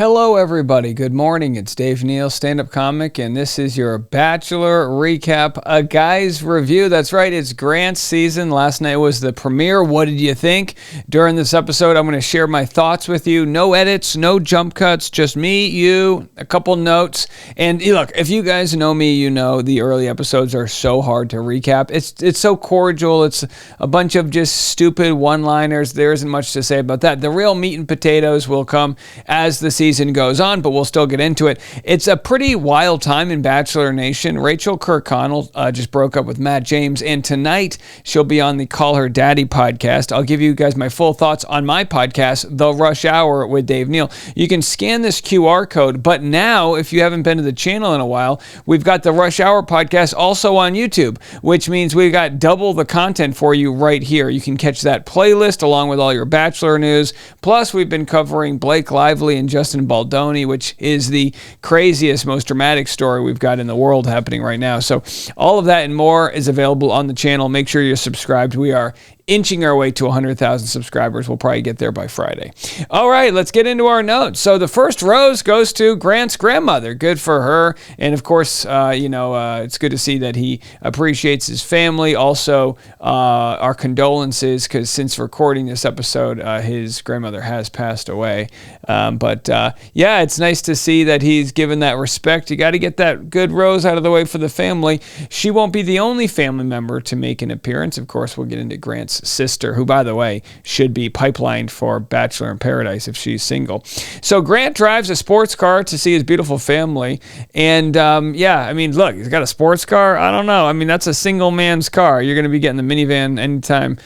Hello, everybody. Good morning. It's Dave Neal, stand-up comic, and this is your Bachelor recap, a guy's review. That's right. It's Grant's season. Last night was the premiere. What did you think? During this episode, I'm going to share my thoughts with you. No edits, no jump cuts, just me, you, a couple notes. And look, if you guys know me, you know the early episodes are so hard to recap. It's so cordial. It's a bunch of just stupid one-liners. There isn't much to say about that. The real meat and potatoes will come as the season goes on, but we'll still get into it. It's a pretty wild time in Bachelor Nation. Rachel Kirkconnell just broke up with Matt James, and tonight she'll be on the Call Her Daddy podcast. I'll give you guys my full thoughts on my podcast, The Rush Hour with Dave Neal. You can scan this QR code, but now, if you haven't been to the channel in a while, we've got the Rush Hour podcast also on YouTube, which means we've got double the content for you right here. You can catch that playlist along with all your Bachelor news. Plus, we've been covering Blake Lively and Justin Baldoni, which is the craziest, most dramatic story we've got in the world happening right now. So all of that and more is available on the channel. Make sure you're subscribed. We are inching our way to 100,000 subscribers. We'll probably get there by Friday. All right, let's get into our notes. So the first rose goes to Grant's grandmother. Good for her. And of course, it's good to see that he appreciates his family. Also, our condolences, because since recording this episode, his grandmother has passed away. Yeah, it's nice to see that he's given that respect. You got to get that good rose out of the way for the family. She won't be the only family member to make an appearance. Of course, we'll get into Grant's sister, who, by the way, should be pipelined for Bachelor in Paradise if she's single. So Grant drives a sports car to see his beautiful family. And look, he's got a sports car. I don't know. I mean, that's a single man's car. You're going to be getting the minivan anytime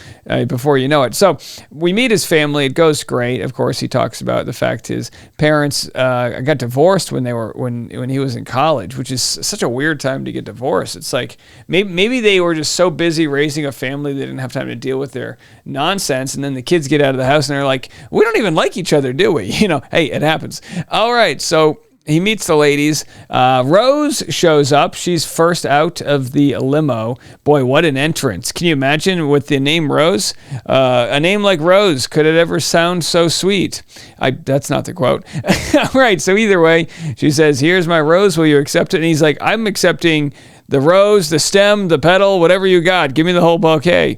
before you know it. So we meet his family. It goes great. Of course, he talks about the fact his parents got divorced when he was in college, which is such a weird time to get divorced. It's like maybe they were just so busy raising a family they didn't have time to deal with their nonsense, and then the kids get out of the house and they're like, we don't even like each other, do we? Hey, it happens. All right, so he meets the ladies. Rose shows up. She's first out of the limo. Boy, what an entrance. Can you imagine with the name Rose? A name like Rose, could it ever sound so sweet? That's not the quote. All right, so either way, she says, here's my rose. Will you accept it? And he's like, I'm accepting the rose, the stem, the petal, whatever you got. Give me the whole bouquet.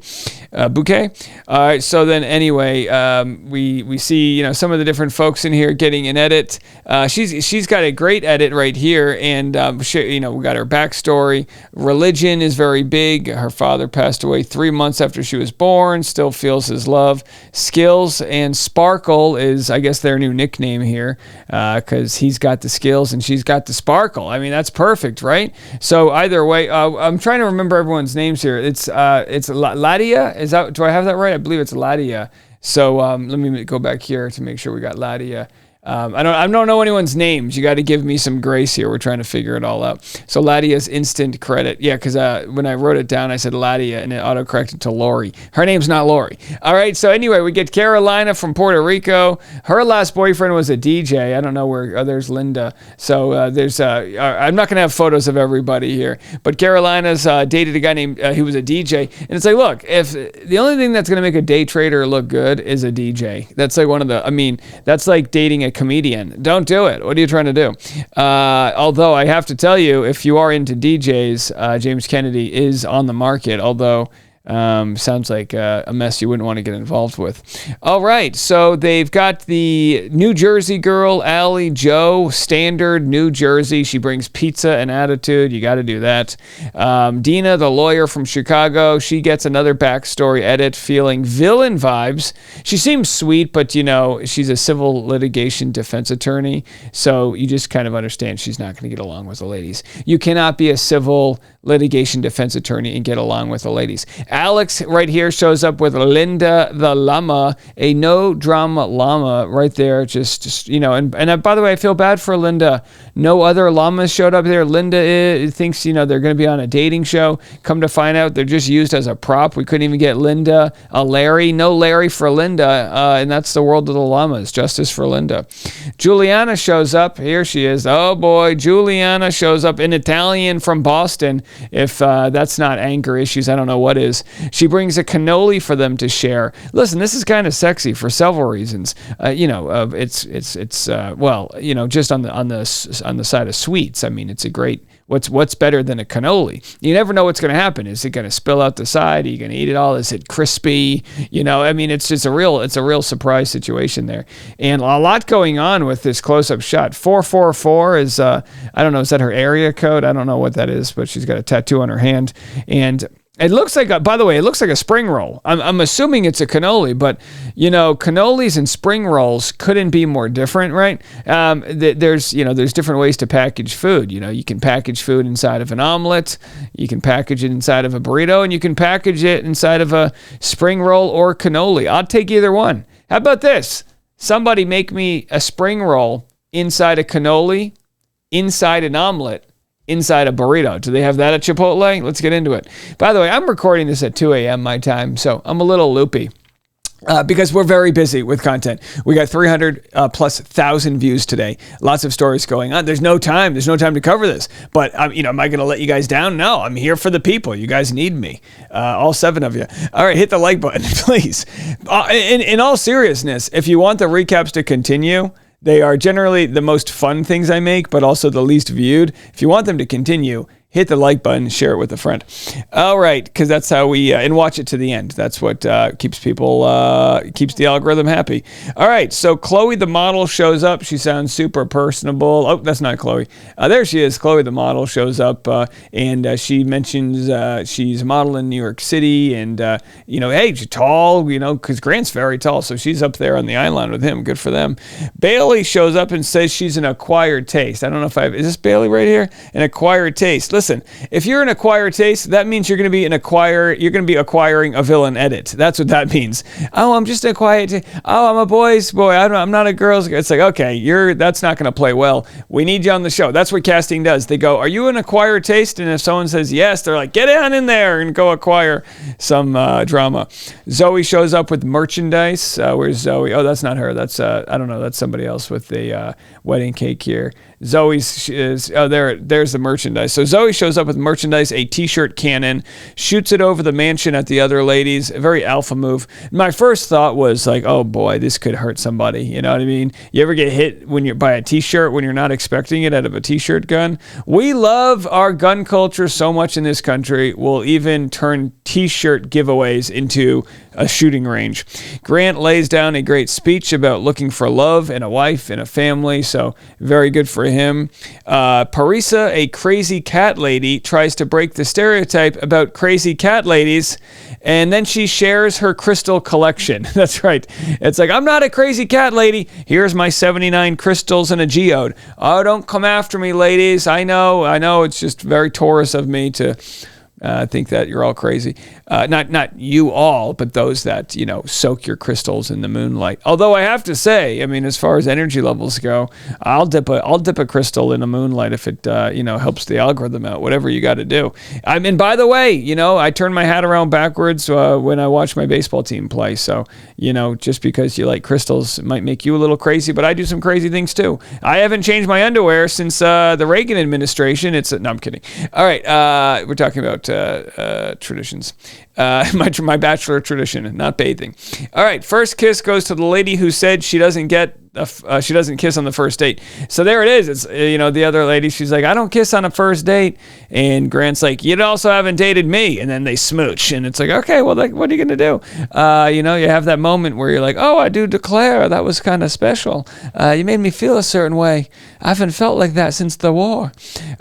Bouquet? All right, so then anyway, we see, some of the different folks in here getting an edit. She's got a great edit right here, and we got her backstory. Religion is very big. Her father passed away 3 months after she was born, still feels his love. Skills and Sparkle is, I guess, their new nickname here, because he's got the skills and she's got the sparkle. I mean, that's perfect, right? So either way, I'm trying to remember everyone's names here. It's Ladia. Do I have that right? I believe it's Ladia. So let me go back here to make sure we got Ladia. I don't know anyone's names. You got to give me some grace here. We're trying to figure it all out. So Ladia's instant credit. Yeah, because when I wrote it down, I said Ladia, and it autocorrected to Lori. Her name's not Lori. All right, so anyway, we get Carolina from Puerto Rico. Her last boyfriend was a DJ. I don't know where. There's Linda. So I'm not going to have photos of everybody here. But Carolina's dated a guy named, he was a DJ. And it's like, look, if the only thing that's going to make a day trader look good is a DJ. That's like that's like dating a comedian. Don't do it. What are you trying to do? Although I have to tell you, if you are into DJs, James Kennedy is on the market, although sounds like a mess you wouldn't want to get involved with. All right, so they've got the New Jersey girl, Allie Joe, standard New Jersey. She brings pizza and attitude. You got to do that. Dina, the lawyer from Chicago, she gets another backstory edit, feeling villain vibes. She seems sweet, but she's a civil litigation defense attorney, so you just kind of understand she's not going to get along with the ladies. You cannot be a civil litigation defense attorney and get along with the ladies. Alex right here shows up with Linda the llama, a no drama llama right there. Just and by the way, I feel bad for Linda. No other llamas showed up there. Linda thinks they're going to be on a dating show. Come to find out, they're just used as a prop. We couldn't even get Linda a Larry. No Larry for Linda, and that's the world of the llamas. Justice for Linda. Juliana shows up. Here she is. Oh boy, Juliana shows up in Italian from Boston. If that's not anger issues, I don't know what is. She brings a cannoli for them to share. Listen, this is kind of sexy for several reasons. It's just on the side of sweets. I mean, it's a great. What's better than a cannoli? You never know what's going to happen. Is it going to spill out the side? Are you going to eat it all? Is it crispy? I mean, it's just a real surprise situation there, and a lot going on with this close-up shot. 444 is I don't know, is that her area code? I don't know what that is, but she's got a tattoo on her hand, and it looks like, by the way, it looks like a spring roll. I'm assuming it's a cannoli, but cannolis and spring rolls couldn't be more different, right? There's different ways to package food. You can package food inside of an omelet, you can package it inside of a burrito, and you can package it inside of a spring roll or cannoli. I'll take either one. How about this? Somebody make me a spring roll inside a cannoli, inside an omelet, inside a burrito. Do they have that at Chipotle? Let's get into it. By the way, I'm recording this at 2 a.m. my time, so I'm a little loopy because we're very busy with content. We got 300 plus thousand views today. Lots of stories going on. There's no time to cover this. But am I going to let you guys down? No, I'm here for the people. You guys need me. All 7 of you. All right, hit the like button, please. In all seriousness, if you want the recaps to continue, they are generally the most fun things I make, but also the least viewed. If you want them to continue, hit the like button, share it with a friend. All right, because that's how we, and watch it to the end. That's what keeps the algorithm happy. All right, so Chloe the model shows up. She sounds super personable. Oh, that's not Chloe. There she is. Chloe the model shows up, and she mentions she's a model in New York City, and, hey, she's tall, because Grant's very tall, so she's up there on the island with him. Good for them. Bailey shows up and says she's an acquired taste. I don't know is this Bailey right here? An acquired taste. Listen, if you're an acquired taste, that means you're going to be acquiring a villain edit. That's what that means. Oh, I'm just a quiet oh, I'm a boy's boy. I'm not a girl's. It's like, okay, that's not going to play well. We need you on the show. That's what casting does. They go, are you an acquired taste? And if someone says yes, they're like, get on in there and go acquire some drama. Zoe shows up with merchandise. Where's Zoe? Oh, that's not her. That's I don't know. That's somebody else with the wedding cake here. There's the merchandise. So Zoe shows up with merchandise, a t-shirt cannon, shoots it over the mansion at the other ladies. A very alpha move. My first thought was like, oh boy, this could hurt somebody. You know what I mean? You ever get hit by a t-shirt when you're not expecting it out of a t-shirt gun? We love our gun culture so much in this country. We'll even turn t-shirt giveaways into a shooting range. Grant lays down a great speech about looking for love and a wife and a family, so very good for him. Parisa, a crazy cat lady, tries to break the stereotype about crazy cat ladies, and then she shares her crystal collection. That's right. It's like, I'm not a crazy cat lady. Here's my 79 crystals and a geode. Oh, don't come after me, ladies. I know. It's just very Taurus of me to think that you're all crazy. Not you all, but those that, soak your crystals in the moonlight. Although I have to say, as far as energy levels go, I'll dip a crystal in the moonlight if it, helps the algorithm out, whatever you got to do. By the way, I turn my hat around backwards when I watch my baseball team play. So, just because you like crystals might make you a little crazy, but I do some crazy things too. I haven't changed my underwear since the Reagan administration. No, I'm kidding. All right. We're talking about traditions. My bachelor tradition, not bathing. All right, first kiss goes to the lady who said she doesn't kiss on the first date. So there it is. It's the other lady. She's like, I don't kiss on a first date. And Grant's like, you also haven't dated me. And then they smooch, and it's like, okay, well, what are you gonna do? You have that moment where you're like, oh, I do declare that was kind of special. You made me feel a certain way. I haven't felt like that since the war.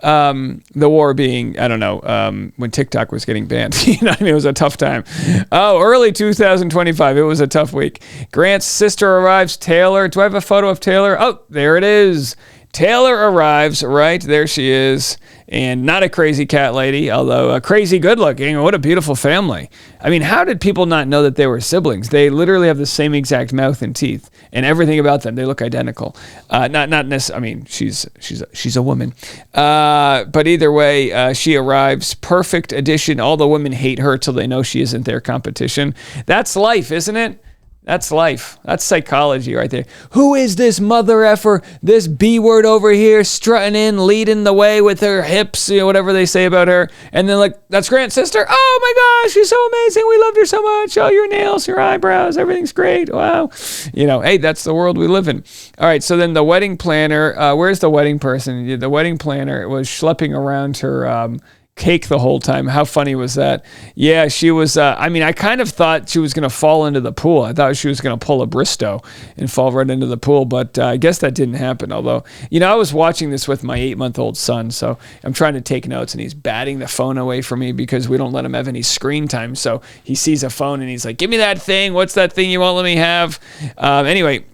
The war being, I don't know, when TikTok was getting banned. It was a tough time. Oh, early 2025. It was a tough week. Grant's sister arrives. Taylor. Do I have a photo of Taylor? Oh, there it is. Taylor arrives, right? There she is. And not a crazy cat lady, although crazy good looking. What a beautiful family. How did people not know that they were siblings? They literally have the same exact mouth and teeth and everything about them. They look identical. Not necessarily, she's a woman. But either way, she arrives. Perfect addition. All the women hate her till they know she isn't their competition. That's life, isn't it? That's life. That's psychology right there. Who is this mother effer, this B word over here, strutting in, leading the way with her hips, whatever they say about her. And then like, that's Grant's sister. Oh my gosh, she's so amazing. We loved her so much. Oh, your nails, your eyebrows, everything's great. Wow. Hey, that's the world we live in. All right. So then the wedding planner, where's the wedding person? The wedding planner was schlepping around her, cake the whole time. How funny was that? Yeah, she was, I kind of thought she was going to fall into the pool. I thought she was going to pull a Bristow and fall right into the pool, but I guess that didn't happen. Although, I was watching this with my 8-month-old son, so I'm trying to take notes, and he's batting the phone away from me because we don't let him have any screen time. So he sees a phone and he's like, give me that thing. What's that thing you won't let me have?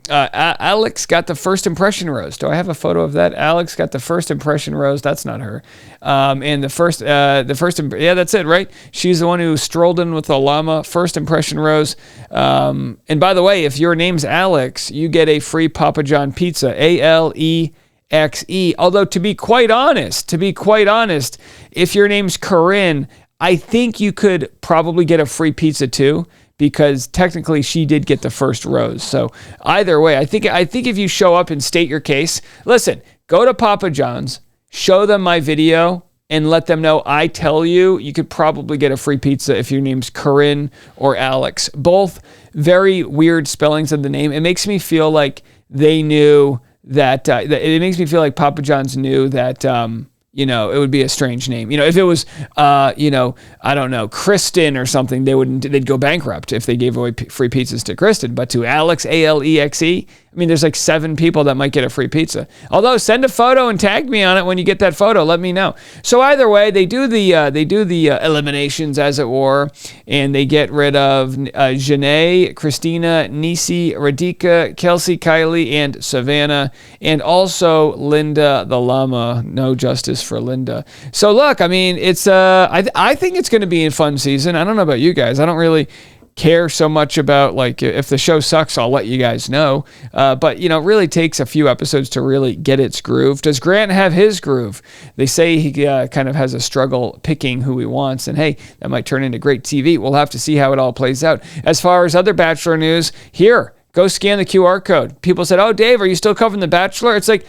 Alex got the first impression rose. Do I have a photo of that? Alex got the first impression rose. That's not her. And that's it, right? She's the one who strolled in with the llama, first impression rose. And by the way, if your name's Alex, you get a free Papa John pizza, ALEXE. Although to be quite honest, if your name's Corinne, I think you could probably get a free pizza too, because technically she did get the first rose. So either way, I think if you show up and state your case, listen, go to Papa John's, show them my video, and let them know I tell you, you could probably get a free pizza if your name's Corinne or Alex. Both very weird spellings of the name. It makes me feel like they knew that, it makes me feel like Papa John's knew that, it would be a strange name. If it was, I don't know, Kristen or something, they'd go bankrupt if they gave away free pizzas to Kristen. But to Alex, ALEXE, there's like 7 people that might get a free pizza. Although, send a photo and tag me on it when you get that photo. Let me know. So either way, they do the eliminations, as it were, and they get rid of Janae, Christina, Nisi, Radhika, Kelsey, Kylie, and Savannah, and also Linda the llama. No justice for Linda. So look, it's I think it's going to be a fun season. I don't know about you guys. I don't really care so much about, like, if the show sucks, I'll let you guys know. But it really takes a few episodes to really get its groove. Does Grant have his groove? They say he kind of has a struggle picking who he wants, and hey, that might turn into great TV. We'll have to see how it all plays out. As far as other Bachelor news, here, go scan the QR code. People said, oh, Dave, are you still covering The Bachelor? It's like,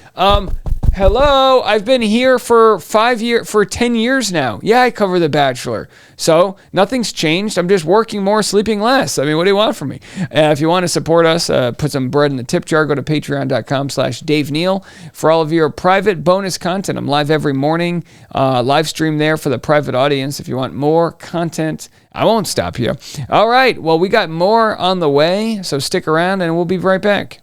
hello, I've been here for 10 years now. Yeah, I cover The Bachelor. So nothing's changed. I'm just working more, sleeping less. What do you want from me? If you want to support us, put some bread in the tip jar, go to patreon.com/Dave Neal for all of your private bonus content. I'm live every morning, live stream there for the private audience. If you want more content, I won't stop you. All right, well, we got more on the way, so stick around and we'll be right back.